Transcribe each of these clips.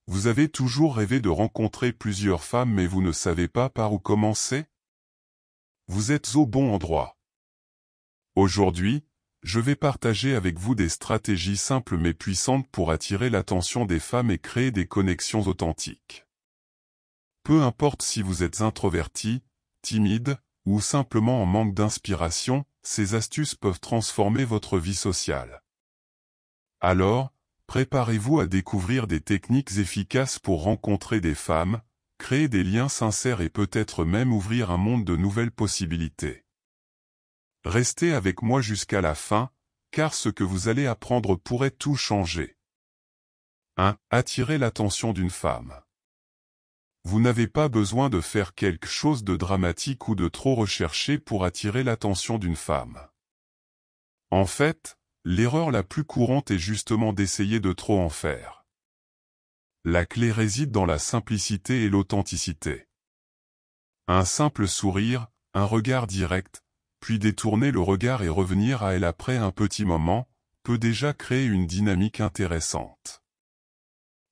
Vous avez toujours rêvé de rencontrer plusieurs femmes mais vous ne savez pas par où commencer? Vous êtes au bon endroit. Aujourd'hui, je vais partager avec vous des stratégies simples mais puissantes pour attirer l'attention des femmes et créer des connexions authentiques. Peu importe si vous êtes introverti, timide, ou simplement en manque d'inspiration, ces astuces peuvent transformer votre vie sociale. Alors, préparez-vous à découvrir des techniques efficaces pour rencontrer des femmes, créer des liens sincères et peut-être même ouvrir un monde de nouvelles possibilités. Restez avec moi jusqu'à la fin, car ce que vous allez apprendre pourrait tout changer. 1. Attirer l'attention d'une femme. Vous n'avez pas besoin de faire quelque chose de dramatique ou de trop recherché pour attirer l'attention d'une femme. En fait, l'erreur la plus courante est justement d'essayer de trop en faire. La clé réside dans la simplicité et l'authenticité. Un simple sourire, un regard direct, puis détourner le regard et revenir à elle après un petit moment, peut déjà créer une dynamique intéressante.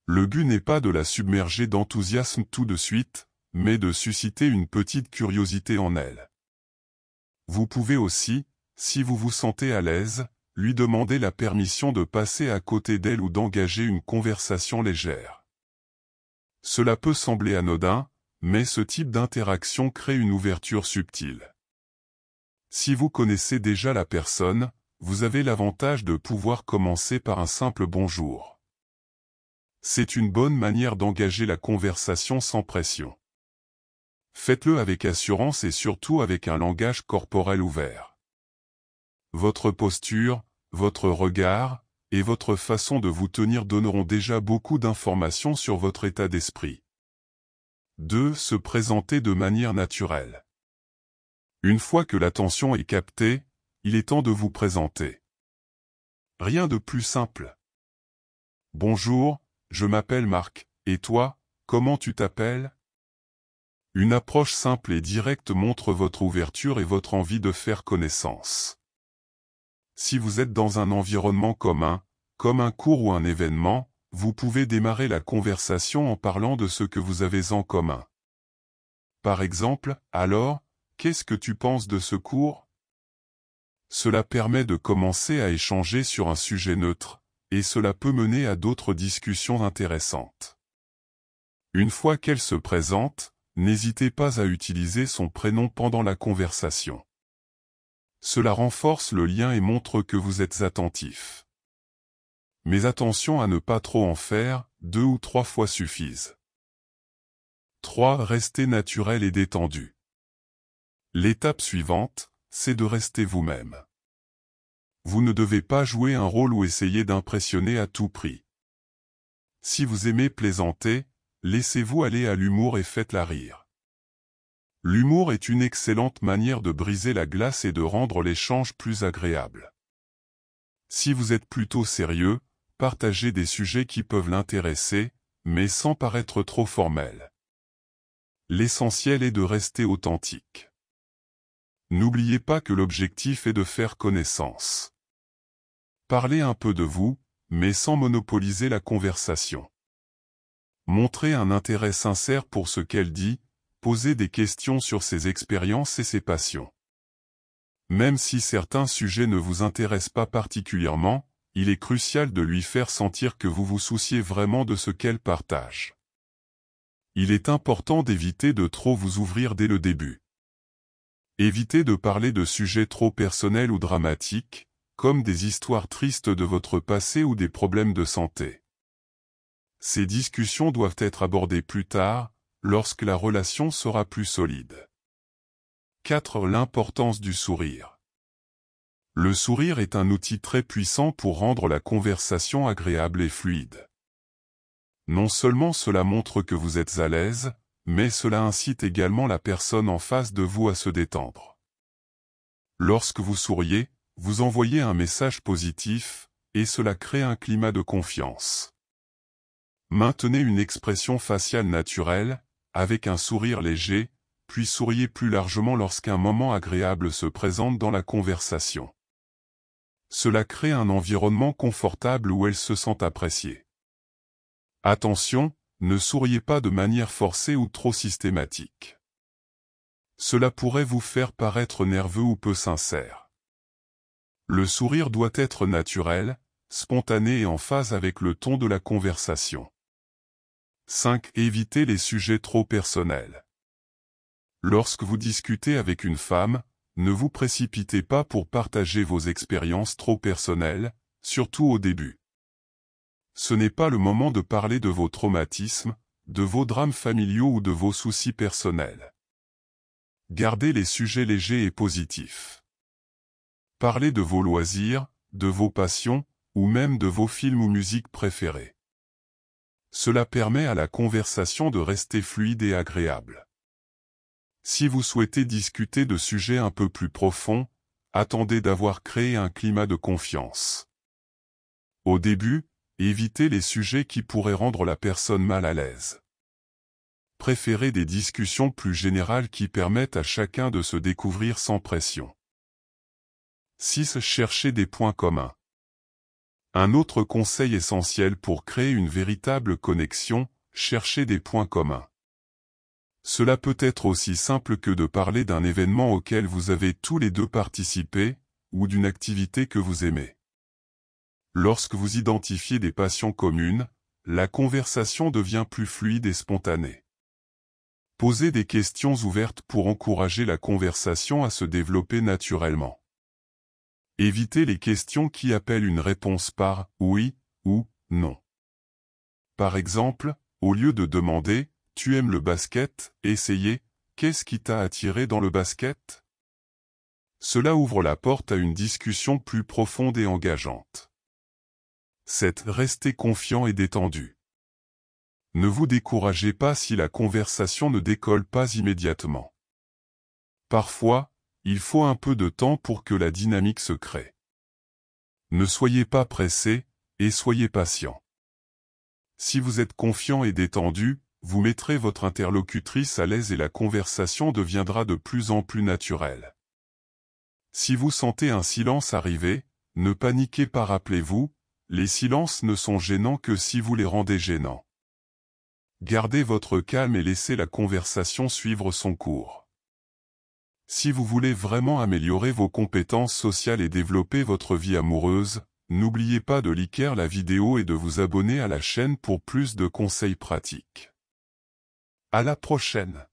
Le but n'est pas de la submerger d'enthousiasme tout de suite, mais de susciter une petite curiosité en elle. Vous pouvez aussi, si vous vous sentez à l'aise, lui demander la permission de passer à côté d'elle ou d'engager une conversation légère. Cela peut sembler anodin, mais ce type d'interaction crée une ouverture subtile. Si vous connaissez déjà la personne, vous avez l'avantage de pouvoir commencer par un simple bonjour. C'est une bonne manière d'engager la conversation sans pression. Faites-le avec assurance et surtout avec un langage corporel ouvert. Votre posture, votre regard, et votre façon de vous tenir donneront déjà beaucoup d'informations sur votre état d'esprit. 2. Se présenter de manière naturelle. Une fois que l'attention est captée, il est temps de vous présenter. Rien de plus simple. Bonjour, je m'appelle Marc, et toi, comment tu t'appelles? Une approche simple et directe montre votre ouverture et votre envie de faire connaissance. Si vous êtes dans un environnement commun, comme un cours ou un événement, vous pouvez démarrer la conversation en parlant de ce que vous avez en commun. Par exemple, alors, qu'est-ce que tu penses de ce cours? Cela permet de commencer à échanger sur un sujet neutre, et cela peut mener à d'autres discussions intéressantes. Une fois qu'elle se présente, n'hésitez pas à utiliser son prénom pendant la conversation. Cela renforce le lien et montre que vous êtes attentif. Mais attention à ne pas trop en faire, 2 ou 3 fois suffisent. 3. Restez naturel et détendu. L'étape suivante, c'est de rester vous-même. Vous ne devez pas jouer un rôle ou essayer d'impressionner à tout prix. Si vous aimez plaisanter, laissez-vous aller à l'humour et faites-la rire. L'humour est une excellente manière de briser la glace et de rendre l'échange plus agréable. Si vous êtes plutôt sérieux, partagez des sujets qui peuvent l'intéresser, mais sans paraître trop formel. L'essentiel est de rester authentique. N'oubliez pas que l'objectif est de faire connaissance. Parlez un peu de vous, mais sans monopoliser la conversation. Montrez un intérêt sincère pour ce qu'elle dit, posez des questions sur ses expériences et ses passions. Même si certains sujets ne vous intéressent pas particulièrement, il est crucial de lui faire sentir que vous vous souciez vraiment de ce qu'elle partage. Il est important d'éviter de trop vous ouvrir dès le début. Évitez de parler de sujets trop personnels ou dramatiques, comme des histoires tristes de votre passé ou des problèmes de santé. Ces discussions doivent être abordées plus tard, lorsque la relation sera plus solide. 4. L'importance du sourire. Le sourire est un outil très puissant pour rendre la conversation agréable et fluide. Non seulement cela montre que vous êtes à l'aise, mais cela incite également la personne en face de vous à se détendre. Lorsque vous souriez, vous envoyez un message positif, et cela crée un climat de confiance. Maintenez une expression faciale naturelle, avec un sourire léger, puis souriez plus largement lorsqu'un moment agréable se présente dans la conversation. Cela crée un environnement confortable où elle se sent appréciée. Attention, ne souriez pas de manière forcée ou trop systématique. Cela pourrait vous faire paraître nerveux ou peu sincère. Le sourire doit être naturel, spontané et en phase avec le ton de la conversation. 5. Évitez les sujets trop personnels. Lorsque vous discutez avec une femme, ne vous précipitez pas pour partager vos expériences trop personnelles, surtout au début. Ce n'est pas le moment de parler de vos traumatismes, de vos drames familiaux ou de vos soucis personnels. Gardez les sujets légers et positifs. Parlez de vos loisirs, de vos passions, ou même de vos films ou musiques préférés. Cela permet à la conversation de rester fluide et agréable. Si vous souhaitez discuter de sujets un peu plus profonds, attendez d'avoir créé un climat de confiance. Au début, évitez les sujets qui pourraient rendre la personne mal à l'aise. Préférez des discussions plus générales qui permettent à chacun de se découvrir sans pression. 6. Cherchez des points communs. Un autre conseil essentiel pour créer une véritable connexion, cherchez des points communs. Cela peut être aussi simple que de parler d'un événement auquel vous avez tous les deux participé, ou d'une activité que vous aimez. Lorsque vous identifiez des passions communes, la conversation devient plus fluide et spontanée. Posez des questions ouvertes pour encourager la conversation à se développer naturellement. Évitez les questions qui appellent une réponse par « oui » ou « non ». Par exemple, au lieu de demander « tu aimes le basket ?» essayez « qu'est-ce qui t'a attiré dans le basket ?» Cela ouvre la porte à une discussion plus profonde et engageante. 7. Restez confiant et détendu. Ne vous découragez pas si la conversation ne décolle pas immédiatement. Parfois, il faut un peu de temps pour que la dynamique se crée. Ne soyez pas pressé, et soyez patient. Si vous êtes confiant et détendu, vous mettrez votre interlocutrice à l'aise et la conversation deviendra de plus en plus naturelle. Si vous sentez un silence arriver, ne paniquez pas, rappelez-vous, les silences ne sont gênants que si vous les rendez gênants. Gardez votre calme et laissez la conversation suivre son cours. Si vous voulez vraiment améliorer vos compétences sociales et développer votre vie amoureuse, n'oubliez pas de liker la vidéo et de vous abonner à la chaîne pour plus de conseils pratiques. À la prochaine!